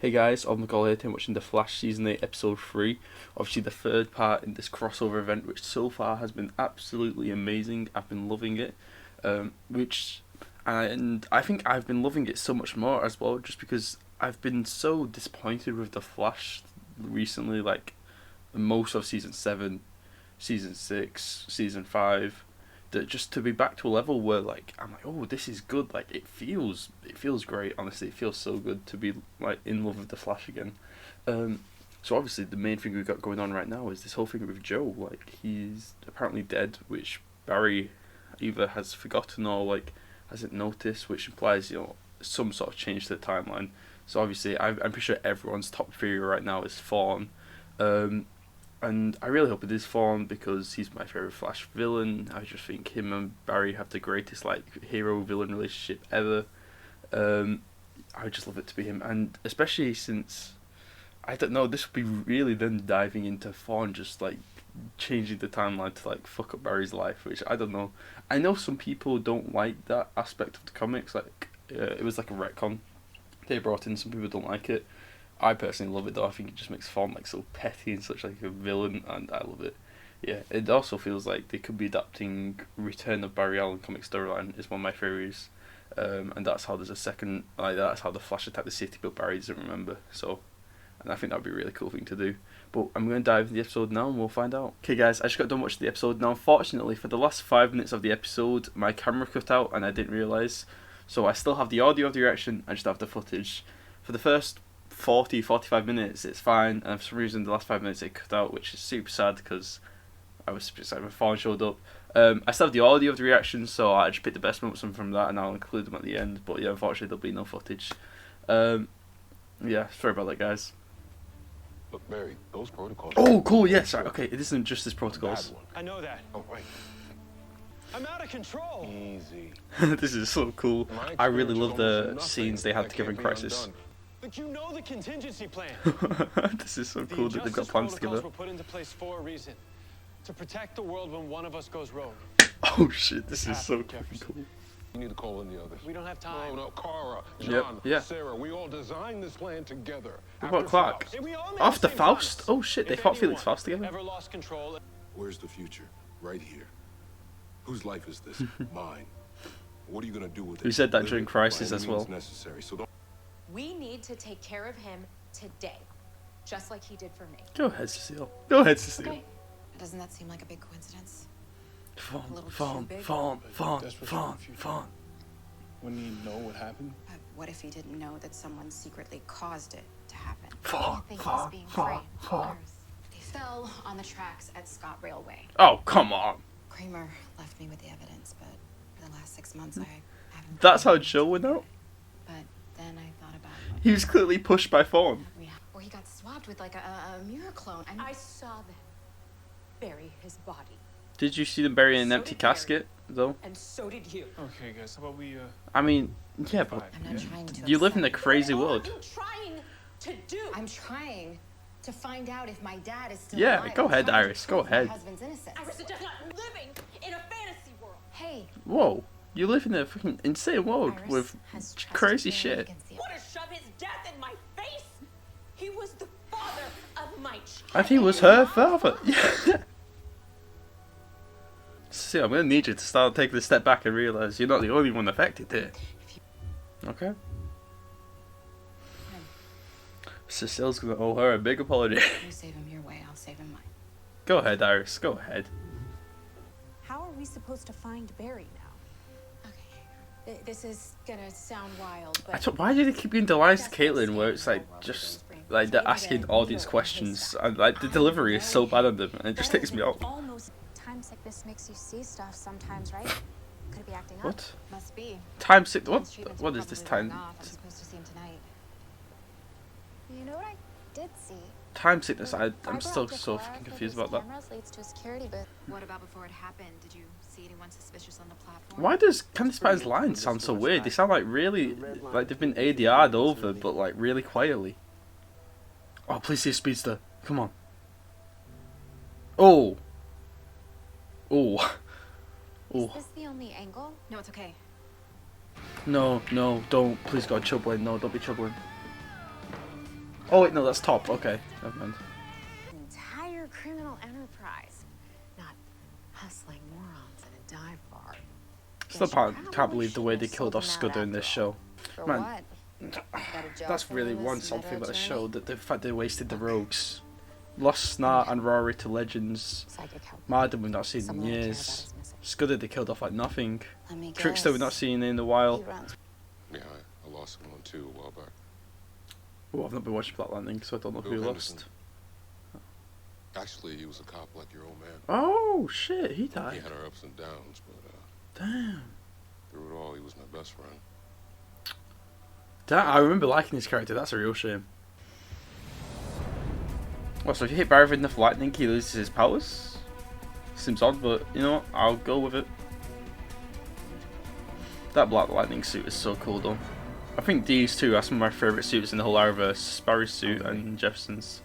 Hey guys, I'm Nicole here, watching The Flash Season 8 Episode 3. Obviously the third part in this crossover event, which so far has been absolutely amazing. I've been loving it. And I think I've been loving it so much more as well, just because I've been so disappointed with The Flash recently, like most of Season 7, Season 6, Season 5. That just to be back to a level where like I'm like, oh, this is good. Like it feels great. Honestly, it feels so good to be like in love with the Flash again. So obviously the main thing we've got going on right now is this whole thing with Joe. Like he's apparently dead, which Barry either has forgotten or like hasn't noticed, which implies some sort of change to the timeline. So obviously I'm pretty sure everyone's top theory right now is Fawn. And I really hope it is Fawn because he's my favourite Flash villain. I just think him and Barry have the greatest like hero-villain relationship ever. I would just love it to be him, and especially since I don't know, this would be really them diving into Fawn just like changing the timeline to like fuck up Barry's life, which I don't know. I know some people don't like that aspect of the comics. Like it was like a retcon they brought in. Some people don't like it. I personally love it though. I think it just makes Fawn like so petty and such like a villain, and I love it. Yeah, it also feels like they could be adapting Return of Barry Allen comic storyline is one of my theories, and that's how there's a second like that's how the Flash attacked the city, but Barry doesn't remember. So, and I think that'd be a really cool thing to do. But I'm going to dive into the episode now and we'll find out. Okay guys, I just got done watching the episode. Now unfortunately for the last 5 minutes of the episode, my camera cut out and I didn't realise. So I still have the audio of the reaction, I just have the footage. For the first 45 minutes it's fine, and for some reason the last 5 minutes it cut out, which is super sad because I was super excited when Fawn showed up. I still have the audio of the reaction, so I just picked the best moments from that and I'll include them at the end, but yeah, unfortunately there'll be no footage. Yeah, sorry about that guys. Look, Barry, those protocols. Oh, cool, yes, right, okay, it isn't just his protocols. I know that. Oh, right. I'm out of control. Easy. This is so cool. I really love the scenes they had together in Crisis. But you know the contingency plan. This is so cool that they've got plans together. Were put into place for a reason. To protect the world when one of us goes rogue. Oh shit, this is so cool. You need to call in the others. We don't have time. No, Kara, John, yeah. Sarah, we all designed this plan together. What about Clark? After Faust? Oh shit, they fought Felix Faust together? Ever lost control? Where's the future? Right here. Whose life is this? Mine. What are you gonna do with it? We said that during Crisis as well. Necessary, so don't... We need to take care of him today, just like he did for me. Go ahead, Cecile. Go ahead, Cecile. Okay. Doesn't that seem like a big coincidence? Fawn. Wouldn't he know what happened? But what if he didn't know that someone secretly caused it to happen? Fawn. I think he's being framed. They fell on the tracks at Scott Railway. Oh, come on. Kramer left me with the evidence, but for the last 6 months I haven't... That's how Joe went out? But then I thought about... He was clearly pushed by Fawn. Or he got swapped with like a mirror clone. And I saw them bury his body. Did you see them bury an empty casket, though? And so did you. Okay, guys, how about we, I mean, yeah, but I'm not trying to you live in a upset crazy you. world. I'm trying to do. I'm trying to find out if my dad is still Yeah, alive. go ahead, I'm trying to Iris, go prove my ahead. husband's innocence. Iris is just not living in a fantasy world. Hey. Whoa, you live in a fucking insane world Iris with has trusted crazy me shit. against the- Want to shove his death in my face? He was the father of my child. I think it was her father. Yeah. See, I'm gonna need you to start taking a step back and realize you're not the only one affected here. Okay. Cecile's gonna owe her a big apology. You save him your way, I'll save him mine. Go ahead, Iris. Go ahead. How are we supposed to find Barry now? Okay. This is gonna sound wild, but Why do they keep giving the lines to Caitlyn where it's like just like they're asking audience questions and like the delivery is so bad on them and it just takes me out. Almost times like this makes you see stuff sometimes, right? Could be acting up. What? must be. Time sick? Since treatments What were is this probably time? wearing off, I'm supposed to see him tonight. You know what I did see? Time sickness. I'm Fiber still optic so wire fucking for confused these about that. cameras leads to a security booth. What about before it happened? Did you see anyone suspicious on the platform? Why does Candy Spider's lines sound so weird? They sound like really like they've been ADR'd over, but like really quietly. Oh, please see a speedster. Come on. Oh. Oh. Is Oh. this the only angle? No, it's okay. No, don't. Please God, Chublin. No, don't be Chublin. Oh wait, no, that's top. Okay, never mind. Entire criminal enterprise. Not hustling morons in a dive bar. Still can't believe the way they killed off Scudder in this show. For Man, what? Got a job that's for really this one sad thing about the meta show, journey? that the fact they wasted the rogues. Lost Snart and Rory to Legends. Psychic help. Marden we've not seen in Someone I care about years. is missing. Scudder they killed off like nothing. Let me Trickster we've not guess. seen in a while. He runs. Yeah, I lost someone too a while back. Well, I've not been watching Black Lightning, so I don't know who Bill we Henderson. lost. Actually, he was a cop like your old man. Oh shit, he He died. had our ups and downs, but Damn. through it all, he was my best friend. Damn, I remember liking his character, that's a real shame. Well, so if you hit Barry with enough lightning, he loses his powers? Seems odd, but you know what? I'll go with it. That Black Lightning suit is so cool, though. I think these two are some of my favourite suits in the whole Arrowverse. Barry's suit and Jefferson's.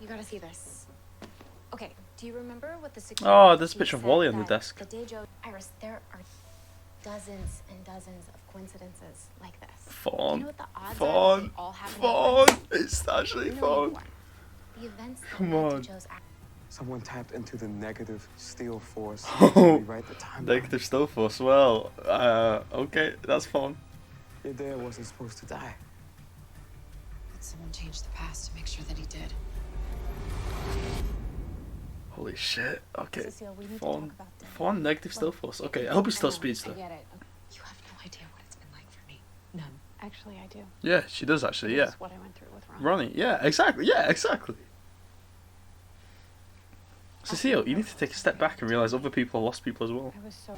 You gotta see this. Okay, do you remember what the Oh, there's a chief picture of said Wally on the that desk. The day Joe Iris, there are dozens and dozens of coincidences like this. Do you Fun. know what the odds are Fun. that they all happen at Fun. once? It's actually You know fun. one. The events that Come led on. to Joe's act. Someone tapped into the negative steel force Oh, to rewrite the timeline. Negative still force. Well, okay, that's fun. Your dad wasn't supposed to die. But someone changed the past to make sure that he did. Holy shit. Okay. Cecile, we need to Fun. talk about this. Fun. Negative still force. Okay, I hope it's still I know, Speedster. I get it. You have no idea what it's been like for me. None. Actually, I do. Yeah, she does actually. Yeah. That's what I went through with Ron. Ronnie. Yeah, exactly. Yeah, exactly. Cecile, you need to take a step back and realize other people are lost people as well. I was so.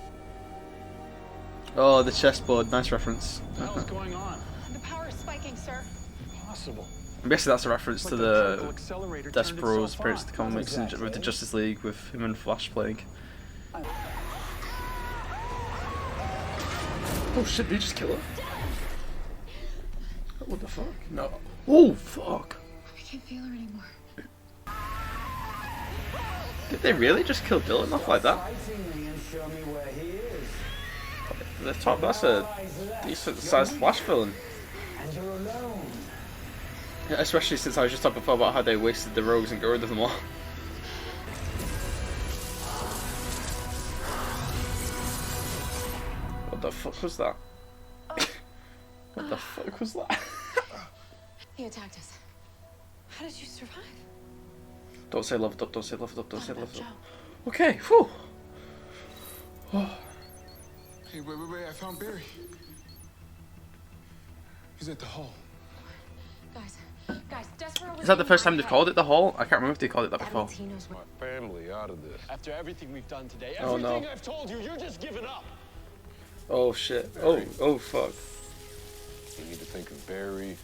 Oh, the chessboard. Nice reference. What the hell's going on? The power is spiking, sir. Impossible. I'm guessing that's a reference to But the triple accelerator Des turned Bros itself appearance on. to comics and Exactly. with the Justice League with him and Flash playing. Oh shit, did he just kill her? What the fuck? No. Oh fuck. I can't feel her anymore. Did they really just kill Dylan off like that? The top, that's a decent sized Flash villain. Yeah, especially since I was just talking before about how they wasted the rogues and got rid of them all. What the fuck was that? What the fuck was that? He attacked us. How did you survive? Don't say leveled up, don't say leveled up, don't say What about leveled up. Joe? Okay, whew. Hey, wait, I found Barry. He's at the hall. Guys, Despero was Is that the in first my time they've head. called it the Hall? I can't remember if they called it that That before. means he knows what. My family out of this. After everything we've done today, Oh, everything no. I've told you, you're just giving up. Oh shit. Oh fuck. You need to think very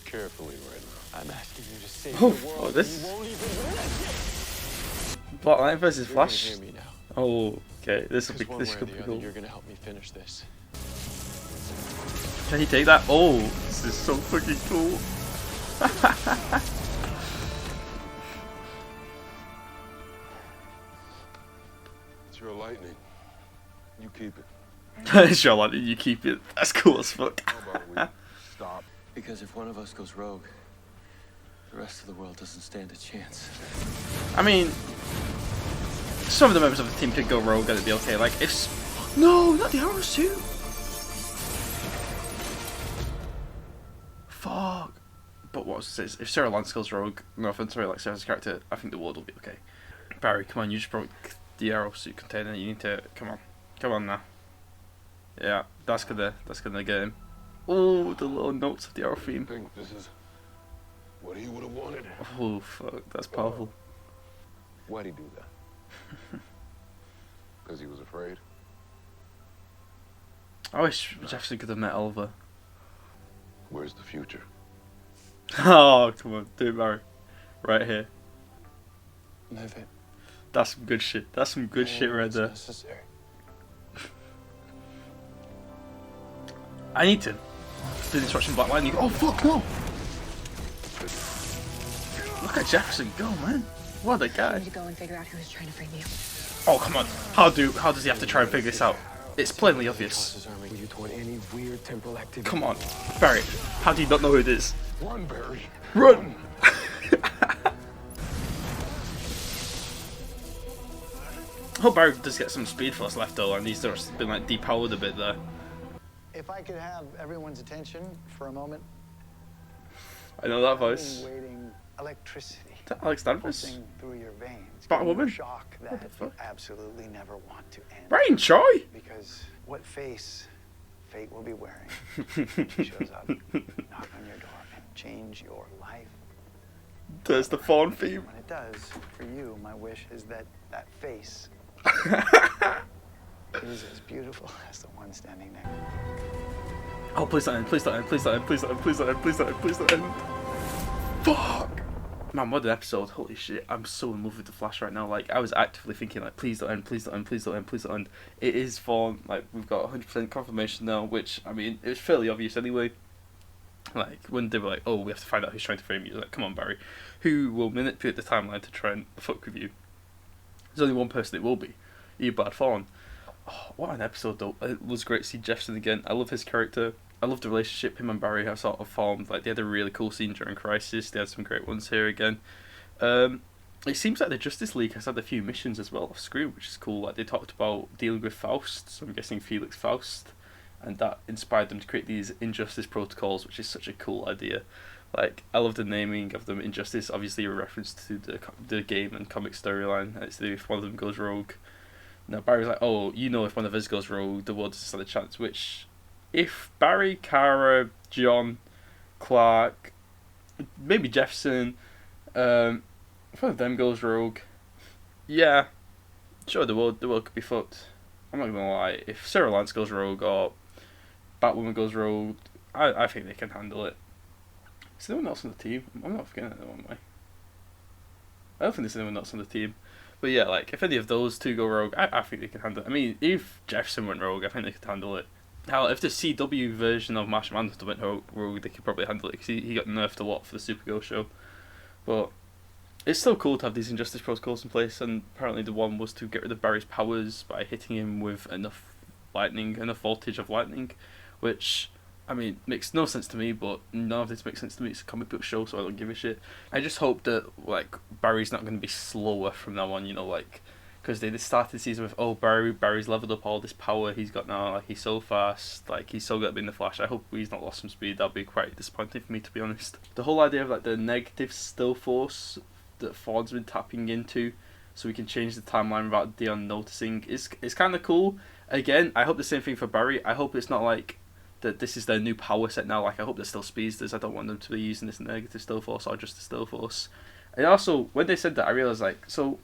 carefully right now. I'm asking you to save Oh, the world. oh, this and you is- won't even listen. Black Lightning versus You're gonna Flash. hear me now. Oh, okay. This will be. Because one This way or could the be other, cool. you're gonna help me finish this. Can he take that? Oh, this is so fucking cool. It's your lightning. You keep it. It's your lightning, you keep it. That's cool as fuck. How about we stop? Because if one of us goes rogue, the rest of the world doesn't stand a chance. I mean, some of the members of the team could go rogue and it'd be okay. Like, if. No, not the arrows suit. Fuck. But what was this? If Sarah Lance goes rogue, no offense, sorry, like Sarah's character, I think the world will be okay. Barry, come on, you just broke the arrow suit container. You need to. Come on now. Yeah, that's gonna get him. Oh, the little notes of the arrow I theme. think this is what he would have wanted. Oh fuck, that's powerful. Why'd he do that? Because he was afraid. I wish Jefferson could have met Oliver. Where's the future? Oh, come on, do it, Barry. Right here. Live it. That's some good shit. That's some good shit right It's there. necessary. I need to. Finish watching Black Lightning. Oh fuck no! Look at Jefferson go, man. What a I guy. need to go and figure out who's trying to frame you. Oh come on. How does he have to try and figure this out? It's plainly obvious. Were you toward any weird temporal activity? Come on, Barry. How do you not know who it is? Run, Barry. Run! I hope Barry does get some speed force left though, and he's just been like depowered a bit there. If I could have everyone's attention for a moment. I know that voice. Waiting electricity. Is that Alex Danvers? Pulsing through your veins. Batwoman? Shock that you absolutely never want to end. Brian Choi? Because what face fate will be wearing she shows up, knock on your door, and change your life. There's the fawn theme. When it does, for you, my wish is that that face is as beautiful as the one standing next. Oh, please don't end, please don't end, please don't end, please don't end, please don't end, please don't end, please don't end. Fuck! Man, what an episode. Holy shit, I'm so in love with The Flash right now. Like, I was actively thinking, like, please don't end, please don't end, please don't end, please don't end. It is fun. Like, we've got 100% confirmation now, which, I mean, it was fairly obvious anyway. Like, when they were like, oh, we have to find out who's trying to frame you. Like, come on, Barry. Who will manipulate the timeline to try and fuck with you? There's only one person it will be. You, Bad Fawn. Oh, what an episode, though. It was great to see Jefferson again. I love his character. I love the relationship him and Barry have sort of formed. Like, they had a really cool scene during Crisis. They had some great ones here again. It seems like the Justice League has had a few missions as well off screen, which is cool. Like, they talked about dealing with Faust, so I'm guessing Felix Faust, and that inspired them to create these Injustice protocols, which is such a cool idea. Like, I love the naming of them. Injustice, obviously a reference to the game and comic storyline, and it's if one of them goes rogue. Now, Barry's like, oh, you know if one of us goes rogue, the world doesn't stand a chance, which, if Barry, Kara, John, Clark, maybe Jefferson, if one of them goes rogue, yeah, sure, the world could be fucked. I'm not gonna lie. If Sarah Lance goes rogue or Batwoman goes rogue, I think they can handle it. Is there anyone else on the team? I'm not forgetting anyone, am I? I don't think there's anyone else on the team. But yeah, like, if any of those two go rogue, I think they can handle it. I mean, if Jefferson went rogue, I think they could handle it. Hell, if the CW version of Martian Manhunter went rogue, they could probably handle it, because he got nerfed a lot for the Supergirl show. But it's still cool to have these Injustice protocols in place, and apparently the one was to get rid of Barry's powers by hitting him with enough voltage of lightning, which, I mean, makes no sense to me, but none of this makes sense to me. It's a comic book show, so I don't give a shit. I just hope that, like, Barry's not going to be slower from now on, you know, like, because they started the season with, oh, Barry's leveled up all this power he's got now, like, he's so fast, like, he's so good at being the Flash. I hope he's not lost some speed. That'd be quite disappointing for me, to be honest. The whole idea of, like, the negative still force that Ford's been tapping into, so we can change the timeline without Dion noticing, is kind of cool. Again, I hope the same thing for Barry. I hope it's not like that this is their new power set now. Like, I hope they're still speedsters. I don't want them to be using this negative still force or just the still force. And also, when they said that, I realised, like, so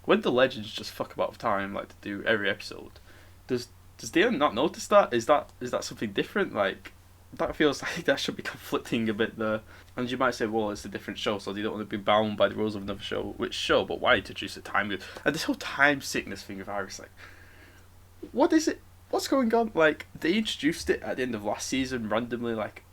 when the Legends just fuck about with time, like, to do every episode, does Dion not notice that? Is that something different? Like, that feels like that should be conflicting a bit there. And you might say, well, it's a different show, so they don't want to be bound by the rules of another show. Which show? But why introduce a time loop? And this whole time sickness thing with Iris, like, what is it? What's going on? Like, they introduced it at the end of last season randomly, like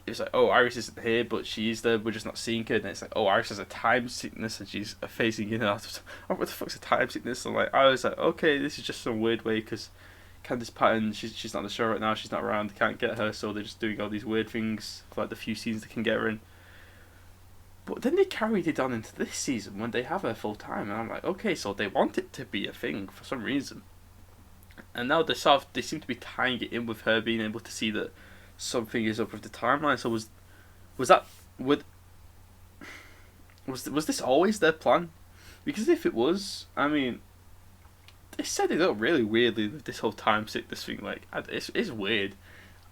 it's like, oh, Iris isn't here, but she's there, we're just not seeing her. And it's like, oh, Iris has a time sickness and she's phasing in and out of. Oh, what the fuck's a time sickness? And like, I was like, okay, this is just some weird way, because Candice Patton, she's not on the show right now, she's not around, they can't get her, so they're just doing all these weird things for like the few scenes they can get her in. But then they carried it on into this season when they have her full time, and I'm like, okay, so they want it to be a thing for some reason. And now they seem to be tying it in with her being able to see that something is up with the timeline. So was this always their plan? Because if it was, I mean, they set it up really weirdly with this whole time sickness thing. Like, it's weird,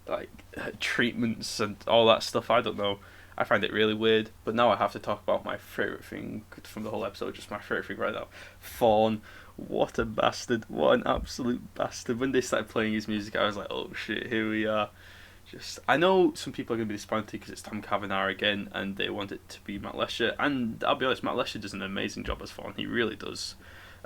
like treatments and all that stuff. I don't know. I find it really weird. But now I have to talk about my favourite thing from the whole episode. Just my favourite thing right now. Fawn. What a bastard. What an absolute bastard. When they started playing his music, I was like, oh shit, here we are. I know some people are going to be disappointed because it's Tom Cavanagh again and they want it to be Matt Lesher. And I'll be honest, Matt Lesher does an amazing job as Fawn. He really does.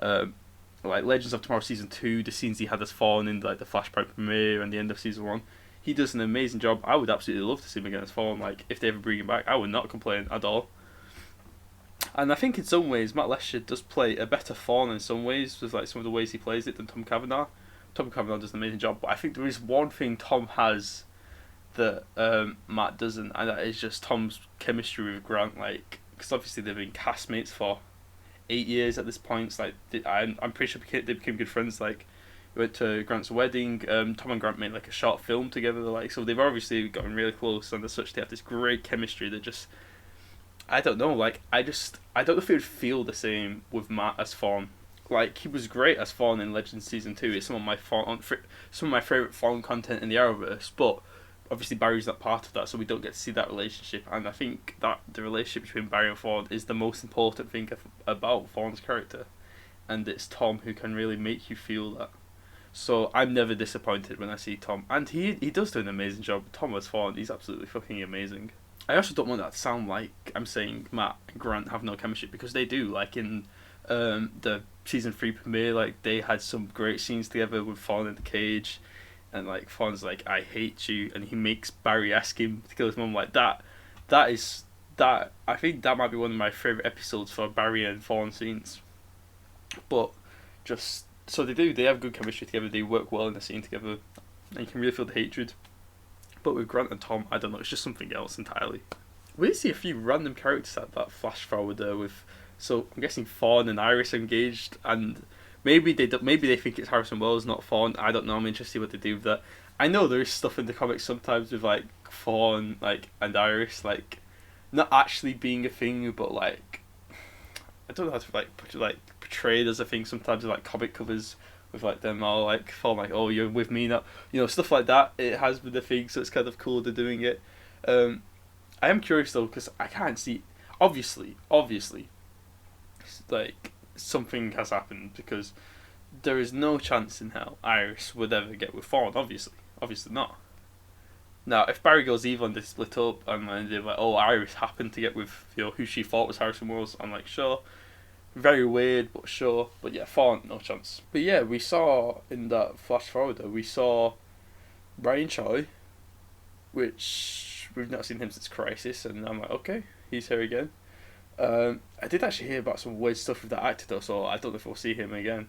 Like Legends of Tomorrow Season 2, the scenes he had as Fawn in like the Flashpoint premiere and the end of Season 1, he does an amazing job. I would absolutely love to see him again as Fawn. Like, if they ever bring him back, I would not complain at all. And I think in some ways Matt Lesher does play a better Fawn in some ways, with like some of the ways he plays it, than Tom Cavanagh. Tom Cavanagh does an amazing job, but I think there is one thing Tom has that Matt doesn't, and that is just Tom's chemistry with Grant. Like, because obviously they've been castmates for 8 years at this point. It's like I'm pretty sure they became good friends. Like, we went to Grant's wedding. Tom and Grant made like a short film together. Like, so they've obviously gotten really close, and as such, they have this great chemistry that just, I don't know. Like, I don't know if it would feel the same with Matt as Fawn. Like, he was great as Fawn in Legends Season 2. It's some of my favourite Fawn content in the Arrowverse, but obviously Barry's not part of that, so we don't get to see that relationship. And I think that the relationship between Barry and Fawn is the most important thing about Fawn's character, and it's Tom who can really make you feel that. So I'm never disappointed when I see Tom, and he does do an amazing job. Tom as Fawn, he's absolutely fucking amazing. I also don't want that to sound like I'm saying Matt and Grant have no chemistry, because they do. Like, in the season 3 premiere, like, they had some great scenes together with Fawn in the cage, and like Fawn's like, I hate you, and he makes Barry ask him to kill his mum. Like, that I think that might be one of my favourite episodes for Barry and Fawn scenes. But just so they have good chemistry together, they work well in the scene together, and you can really feel the hatred. But with Grant and Tom, I don't know, it's just something else entirely. We did see a few random characters at that flash forward there with, so I'm guessing Fawn and Iris engaged, and maybe they think it's Harrison Wells, not Fawn. I don't know. I'm interested to see what they do with that. I know there is stuff in the comics sometimes with like Fawn, like, and Iris, like, not actually being a thing, but like, I don't know how to like portray it as a thing sometimes in like comic covers with like them all like Fawn, like, oh, you're with me now, you know, stuff like that. It has been the thing, so it's kind of cool they're doing it. I am curious though, because I can't see, obviously, like, something has happened, because there is no chance in hell Iris would ever get with Fawn, obviously not. Now, if Barry goes evil and they split up, and then they're like, oh, Iris happened to get with, you know, who she thought was Harrison Wells, I'm like, sure. Very weird, but sure. But yeah, Fawn, no chance. But yeah, we saw in that flash forward, we saw Brian Choi, which we've not seen him since Crisis, and I'm like, okay, he's here again. I did actually hear about some weird stuff with that actor though, so I don't know if we'll see him again.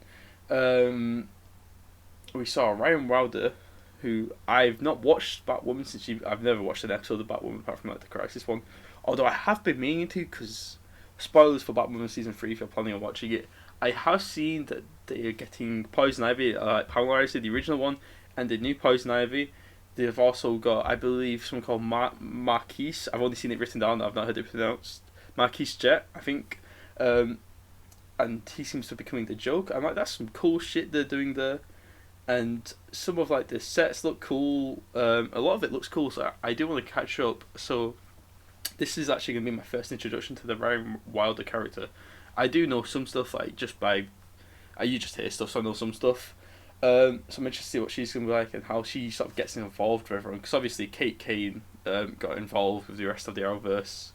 We saw Ryan Wilder, who I've not watched Batwoman since I've never watched an episode of Batwoman apart from like the Crisis one. Although I have been meaning to, because spoilers for Batwoman season 3 if you're planning on watching it. I have seen that they are getting Poison Ivy, Pamela Iris, the original one, and the new Poison Ivy. They've also got, I believe, someone called Marquise. I've only seen it written down, I've not heard it pronounced. Marquise Jet, I think. And he seems to be becoming the joke. I'm like, that's some cool shit they're doing there. And some of like the sets look cool. A lot of it looks cool, so I do want to catch up. So this is actually going to be my first introduction to the Ryan Wilder character. I do know some stuff, like, just by... you just hear stuff, so I know some stuff. So I'm interested to see what she's going to be like and how she sort of gets involved with everyone. Because obviously Kate Kane got involved with the rest of the Arrowverse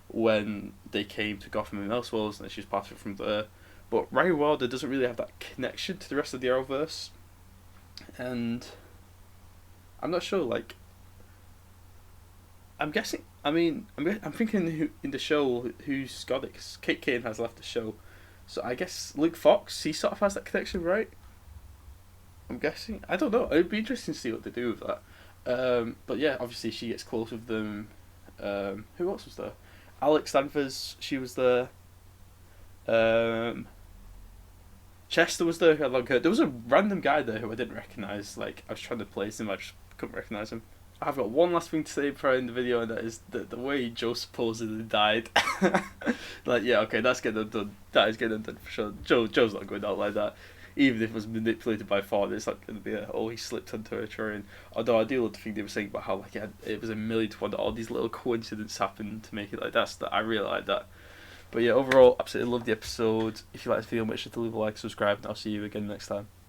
when they came to Gotham and Elseworlds, and she was part of it from there. But Ryan Wilder doesn't really have that connection to the rest of the Arrowverse. And I'm not sure, like... I'm guessing... I mean, I'm thinking in the show who's got it, because Kate Kane has left the show. So I guess Luke Fox, he sort of has that connection, right? I'm guessing. I don't know. It'd be interesting to see what they do with that. But yeah, obviously she gets close with them. Who else was there? Alex Danvers, she was there. Chester was there, who had long hair. There was a random guy there who I didn't recognise. Like, I was trying to place him, I just couldn't recognise him. I've got one last thing to say before I end the video, and that is the way Joe supposedly died. Like, yeah, okay, that's getting undone. That is getting undone for sure. Joe's not going out like that. Even if it was manipulated by Ford, it's not going to be he slipped onto a train. Although I do love the thing they were saying about how, like, it was a million to one that all these little coincidences happened to make it like that. I really like that. But yeah, overall, absolutely love the episode. If you like the video, make sure to leave a like, subscribe, and I'll see you again next time.